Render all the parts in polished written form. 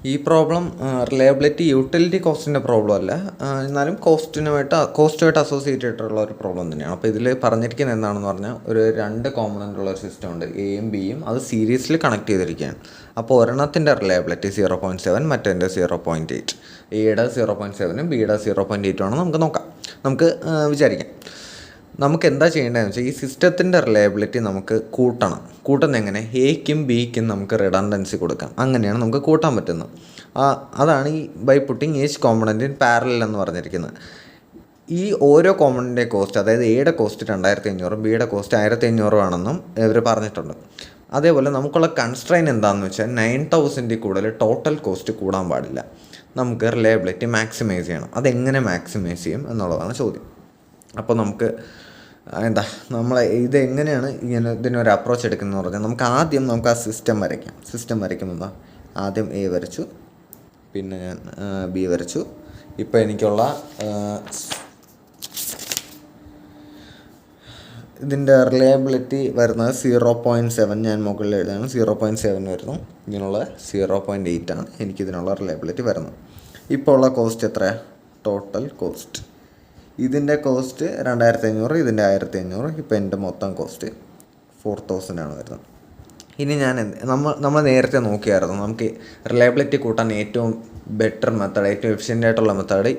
ഈ problem reliability utility കോസ്റ്റിൻ്റെ problem അല്ല, എന്നാലും കോസ്റ്റുമായിട്ട് അസോസിയേറ്റഡ് ആയിട്ടുള്ള ഒരു പ്രോബ്ലം തന്നെയാണ്. അപ്പോൾ ഇതിൽ പറഞ്ഞിരിക്കുന്നത് എന്താണെന്ന് പറഞ്ഞാൽ ഒരു 2 കോമ്പണൻ്റ് ഉള്ള ഒരു സിസ്റ്റം ഉണ്ട്, എയും ബിയും. അത് സീരീസിൽ കണക്ട് ചെയ്തിരിക്കുകയാണ്. അപ്പോൾ ഒരെണ്ണത്തിൻ്റെ റിലയബിലിറ്റി 0.7, മറ്റേൻ്റെ 0.8. എയുടെ 0.7ഉം ബിയുടെ 0.8ഉം ആണ് നമുക്ക് വിചാരിക്കാം. നമുക്ക് എന്താ ചെയ്യേണ്ടതെന്ന് വെച്ചാൽ ഈ സിസ്റ്റത്തിൻ്റെ റിലയബിലിറ്റി നമുക്ക് കൂട്ടുന്നത് എങ്ങനെ? എയ്ക്കും ബിക്കും നമുക്ക് റിഡൻഡൻസി കൊടുക്കാം. അങ്ങനെയാണ് നമുക്ക് കൂട്ടാൻ പറ്റുന്നത്. അതാണ് ഈ by putting each component in parallel എന്ന് പറഞ്ഞിരിക്കുന്നത്. ഈ ഓരോ കോമ്പണൻ്റിൻ്റെ കോസ്റ്റ്, അതായത് എയുടെ കോസ്റ്റ് 2500, ബിയുടെ കോസ്റ്റ് 1500 ആണെന്നും ഇവർ പറഞ്ഞിട്ടുണ്ട്. അതേപോലെ നമുക്കുള്ള കൺസ്ട്രെയിൻ എന്താണെന്ന് വെച്ചാൽ 9000 കൂടുതൽ ടോട്ടൽ കോസ്റ്റ് കൂടാൻ പാടില്ല. നമുക്ക് റിലയബിലിറ്റി മാക്സിമൈസ് ചെയ്യണം. അതെങ്ങനെ മാക്സിമൈസ് ചെയ്യും എന്നുള്ളതാണ് ചോദ്യം. അപ്പോൾ നമുക്ക് നമ്മൾ ഇതെങ്ങനെയാണ് ഇതിനൊരു അപ്രോച്ച് എടുക്കുന്നതെന്ന് പറഞ്ഞാൽ നമുക്ക് ആ സിസ്റ്റം വരയ്ക്കുമ്പോൾ ആദ്യം എ വരച്ചു, പിന്നെ ഞാൻ ബി വരച്ചു. ഇപ്പോൾ എനിക്കുള്ള ഇതിൻ്റെ റിലയബിലിറ്റി വരുന്നത് 0.7. ഞാൻ മുകളിൽ എഴുതാണ് 0.7 വരുന്നു. ഇതിനുള്ള 0.8 ആണ് എനിക്കിതിനുള്ള റിലയബിലിറ്റി വരുന്നത്. ഇപ്പോൾ ഉള്ള കോസ്റ്റ് എത്രയാണ്? Total cost. ഇതിൻ്റെ കോസ്റ്റ് 2500, ഇതിൻ്റെ 1500. ഇപ്പോൾ എൻ്റെ മൊത്തം കോസ്റ്റ് 4000 ആണ് വരുന്നത്. ഇനി നമ്മൾ നേരത്തെ നോക്കിയായിരുന്നു, നമുക്ക് റിലയബിലിറ്റി കൂട്ടാൻ ഏറ്റവും ബെറ്റർ മെത്തേഡ്, ഏറ്റവും എഫിഷ്യൻ്റ് ആയിട്ടുള്ള മെത്തേഡ്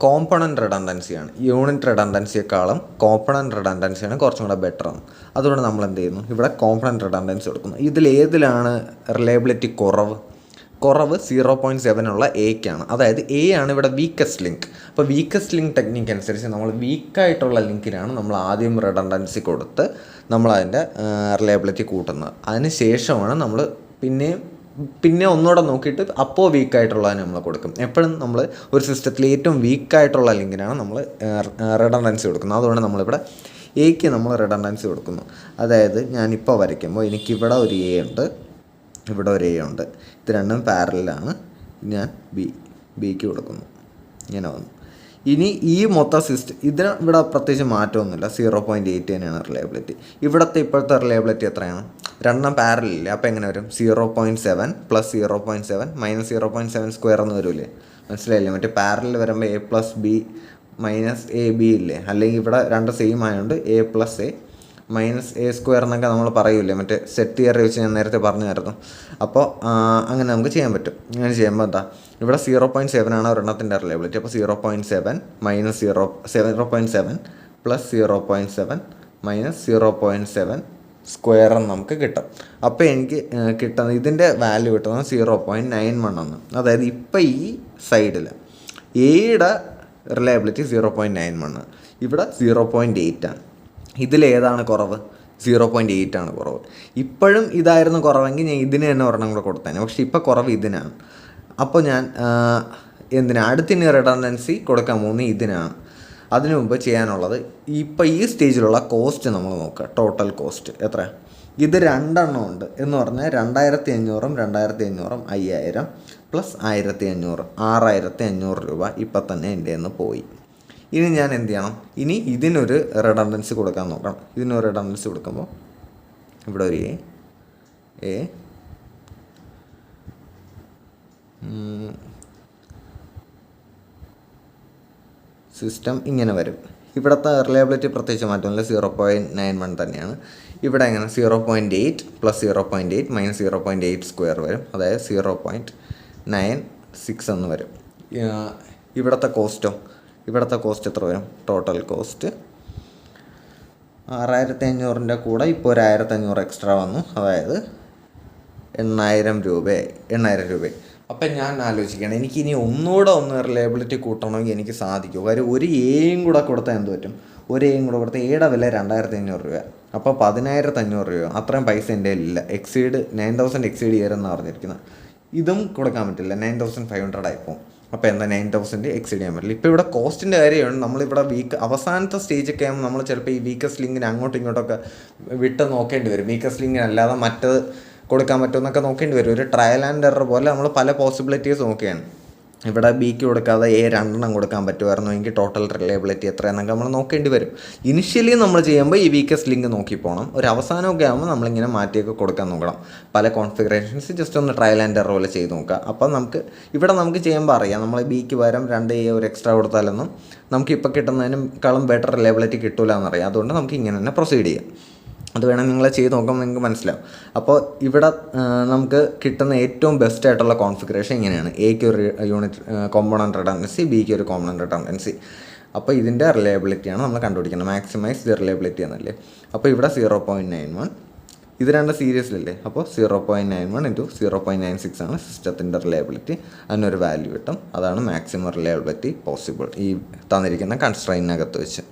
കോമ്പണൻ്റ് റിഡൻഡൻസിയാണ്. യൂണിറ്റ് റിഡൻഡൻസിയെക്കാളും കോമ്പണൻ്റ് റിഡൻഡൻസിയാണ് കുറച്ചും കൂടെ ബെറ്ററാണ്. അതുകൊണ്ട് നമ്മൾ എന്ത് ചെയ്യുന്നു? ഇവിടെ കോമ്പണൻ്റ് റിഡൻഡൻസി കൊടുക്കുന്നു. ഇതിലേതിലാണ് റിലയബിലിറ്റി കുറവ്? 0.7 ഉള്ള എക്കാണ്. അതായത് എ ആണ് ഇവിടെ വീക്കസ്റ്റ് ലിങ്ക്. അപ്പോൾ വീക്കസ്റ്റ് ലിങ്ക് ടെക്നിക്ക് അനുസരിച്ച് നമ്മൾ വീക്കായിട്ടുള്ള ലിങ്കിനാണ് നമ്മൾ ആദ്യം റിഡൻഡൻസി കൊടുത്ത് നമ്മളതിൻ്റെ റിലയബിലിറ്റി കൂട്ടുന്നത്. അതിന് ശേഷമാണ് നമ്മൾ പിന്നെ ഒന്നുകൂടെ നോക്കിയിട്ട് അപ്പോൾ വീക്കായിട്ടുള്ളതിന് നമ്മൾ കൊടുക്കും. എപ്പോഴും നമ്മൾ ഒരു സിസ്റ്റത്തിൽ ഏറ്റവും വീക്കായിട്ടുള്ള ലിങ്കിനാണ് നമ്മൾ റിഡൻഡൻസി കൊടുക്കുന്നത്. അതുകൊണ്ട് നമ്മളിവിടെ എക്ക് നമ്മൾ റിഡൻഡൻസി കൊടുക്കുന്നു. അതായത് ഞാനിപ്പോൾ വരയ്ക്കുമ്പോൾ എനിക്കിവിടെ ഒരു എ ഉണ്ട്, ഇവിടെ ഒരു എ ഉണ്ട്. ഇത് രണ്ടും പാരലാണ്. ഞാൻ ബിക്ക് കൊടുക്കുന്നു. ഇങ്ങനെ വന്നു. ഇനി ഈ മൊത്തം സിസ്റ്റം ഇവിടെ പ്രത്യേകിച്ച് മാറ്റമൊന്നുമില്ല. 0.8 തന്നെയാണ് റിലയബിലിറ്റി. ഇപ്പോഴത്തെ റിലയബിലിറ്റി എത്രയാണ്? രണ്ടെണ്ണം പാരലില്ല. അപ്പോൾ എങ്ങനെ വരും? 0.7 + 0.7 - 0.7 സ്ക്വയർ എന്ന് വരില്ലേ? മനസ്സിലായില്ലേ? മറ്റേ പാരലിൽ വരുമ്പോൾ A + B - AB ഇല്ലേ? അല്ലെങ്കിൽ ഇവിടെ രണ്ട് സെയിം ആയതുകൊണ്ട് A + A -A² എന്നൊക്കെ നമ്മൾ പറയൂലേ, മറ്റേ സെറ്റ് തിയറി വെച്ച് ഞാൻ നേരത്തെ പറഞ്ഞായിരുന്നു. അപ്പോൾ അങ്ങനെ നമുക്ക് ചെയ്യാൻ പറ്റും. അങ്ങനെ ചെയ്യുമ്പോൾ ഇവിടെ 0.7 ആണ് ഒരെണ്ണത്തിൻ്റെ റിലയബിലിറ്റി. അപ്പോൾ 0.7 - 0.7 + 0.7 - 0.7 സ്ക്വയർ എന്ന് നമുക്ക് കിട്ടും. അപ്പോൾ എനിക്ക് കിട്ടുന്നത് ഇതിൻ്റെ വാല്യൂ കിട്ടുന്നത് 0.91 ആണ്. അതായത് ഇപ്പോൾ ഈ സൈഡിൽ എയുടെ റിലയബിലിറ്റി 0.91, ഇവിടെ 0.8 ആണ്. ഇതിലേതാണ് കുറവ്? 0.8 ആണ് കുറവ്. ഇപ്പോഴും ഇതായിരുന്നു കുറവെങ്കിൽ ഞാൻ ഇതിന് തന്നെ ഒരെണ്ണം കൂടെ കൊടുത്തേനെ. പക്ഷേ ഇപ്പോൾ കുറവ് ഇതിനാണ്. അപ്പോൾ ഞാൻ അടുത്തിന് റിഡൻഡൻസി കൊടുക്കാൻ പോകുന്നത് ഇതിനാണ്. അതിനു മുമ്പ് ചെയ്യാനുള്ളത് ഇപ്പോൾ ഈ സ്റ്റേജിലുള്ള കോസ്റ്റ് നമ്മൾ നോക്കുക. ടോട്ടൽ കോസ്റ്റ് എത്ര? ഇത് രണ്ടെണ്ണം ഉണ്ട് എന്ന് പറഞ്ഞാൽ 2500ഉം 2500ഉം 5000 + 1500 6500 രൂപ ഇപ്പം തന്നെ എൻ്റെ നിന്ന് പോയി. ഇനി ഞാൻ എന്ത് ചെയ്യണം? ഇനി ഇതിനൊരു റിഡൻഡൻസി കൊടുക്കാൻ നോക്കണം. ഇതിനൊരു റിഡൻഡൻസി കൊടുക്കുമ്പോൾ ഇവിടെ ഒരു എ സിസ്റ്റം ഇങ്ങനെ വരും. ഇവിടുത്തെ റിലയബിലിറ്റി പ്രത്യേകിച്ച് മാറ്റമില്ല, 0.91 തന്നെയാണ്. ഇവിടെ എങ്ങനെ? 0.8 + 0.8 - 0.8 സ്ക്വയർ വരും. അതായത് 0.96 എന്ന് വരും. ഇവിടുത്തെ കോസ്റ്റ് എത്ര വരും? ടോട്ടൽ കോസ്റ്റ് 6500ൻ്റെ കൂടെ ഇപ്പോൾ ഒരു 1500 എക്സ്ട്രാ വന്നു. അതായത് 8000 രൂപയായി. അപ്പം ഞാൻ ആലോചിക്കുകയാണ്, എനിക്കിനി ഒന്നുകൂടെ റിലയബിലിറ്റി കൂട്ടണമെങ്കിൽ എനിക്ക് സാധിക്കും. കാര്യം ഒരു എയും കൂടെ കൊടുത്താൽ എന്ത് പറ്റും? ഒരു എയും കൂടെ കൊടുത്താൽ എയുടെ വില 2500 രൂപ. അപ്പോൾ 10500 രൂപ. അത്രയും പൈസ എൻ്റെ കയ്യിലില്ല. 9000 എക്സീഡ് ചെയ്യരുതെന്ന് പറഞ്ഞിരിക്കുന്നത്. ഇതും കൊടുക്കാൻ പറ്റില്ല. 9500 ആയിപ്പോൾ. അപ്പോൾ എന്താ 9000 എക്സീഡ് ചെയ്യാൻ പറ്റില്ല. ഇപ്പോൾ ഇവിടെ കോസ്റ്റിൻ്റെ കാര്യമാണ്. നമ്മളിവിടെ അവസാനത്തെ സ്റ്റേജൊക്കെ ആകുമ്പോൾ നമ്മൾ ചിലപ്പോൾ ഈ വീക്കസ്റ്റ് ലിങ്കിന് അങ്ങോട്ടും ഇങ്ങോട്ടൊക്കെ വിട്ട് നോക്കേണ്ടി വരും. വീക്കസ്റ്റ് ലിങ്കിന് അല്ലാതെ മറ്റത് കൊടുക്കാൻ പറ്റുമെന്നൊക്കെ നോക്കേണ്ടി വരും. ഒരു ട്രയൽ ആൻഡ് എറർ പോലെ നമ്മൾ പല പോസിബിലിറ്റീസ് നോക്കുകയാണ്. ഇവിടെ ബിക്ക് കൊടുക്കാതെ എ 2 കൊടുക്കാൻ പറ്റുമായിരുന്നു എങ്കിൽ ടോട്ടൽ റിലയബിലിറ്റി എത്രയെന്നൊക്കെ നമ്മൾ നോക്കേണ്ടി വരും. ഇനിഷ്യലി നമ്മൾ ചെയ്യുമ്പോൾ ഈ വീക്കസ്റ്റ് ലിങ്ക് നോക്കി പോകണം. ഒരു അവസാനമൊക്കെ ആകുമ്പോൾ നമ്മളിങ്ങനെ മാറ്റിയൊക്കെ കൊടുക്കാൻ നോക്കണം. പല കോൺഫിഗറേഷൻസ് ജസ്റ്റ് ഒന്ന് ട്രയൽ ആൻഡ് എറർ പോലെ ചെയ്ത് നോക്കുക. അപ്പം നമുക്ക് ചെയ്യുമ്പോൾ അറിയാം നമ്മൾ ബിക്ക് പകരം 2 എ ഒരു എക്സ്ട്രാ കൊടുത്താലൊന്നും നമുക്കിപ്പോൾ കിട്ടുന്നതിനേക്കാളും ബെറ്റർ റിലയബിലിറ്റി കിട്ടില്ല എന്നറിയാം. അതുകൊണ്ട് നമുക്ക് ഇങ്ങനെ തന്നെ പ്രൊസീഡ് ചെയ്യാം. അത് വേണം നിങ്ങൾ ചെയ്ത് നോക്കുമ്പോൾ നിങ്ങൾക്ക് മനസ്സിലാവും. അപ്പോൾ ഇവിടെ നമുക്ക് കിട്ടുന്ന ഏറ്റവും ബെസ്റ്റ് ആയിട്ടുള്ള കോൺഫിഗറേഷൻ ഇങ്ങനെയാണ്. എക്ക് ഒരു യൂണിറ്റ് കോമ്പണൻറ്റ് റിഡൻഡൻസി, ബിക്ക് ഒരു കോമ്പണൻറ്റ് റിഡൻഡൻസി. അപ്പോൾ ഇതിൻ്റെ റിലയബിലിറ്റിയാണ് നമ്മൾ കണ്ടുപിടിക്കുന്നത്. മാക്സിമൈസ് ദി റിലയബിലിറ്റി എന്നല്ലേ. അപ്പോൾ ഇവിടെ 0.91, ഇത് 2 സീരീസിലല്ലേ. അപ്പോൾ 0.91 × 0.96 ആണ് സിസ്റ്റത്തിൻ്റെ റിലയബിലിറ്റി. അതിനൊരു വാല്യൂ കിട്ടും. അതാണ് മാക്സിമം റിലയബിലിറ്റി പോസിബിൾ ഈ തന്നിരിക്കുന്ന കൺസ്ട്രെയിനകത്ത് വെച്ച്.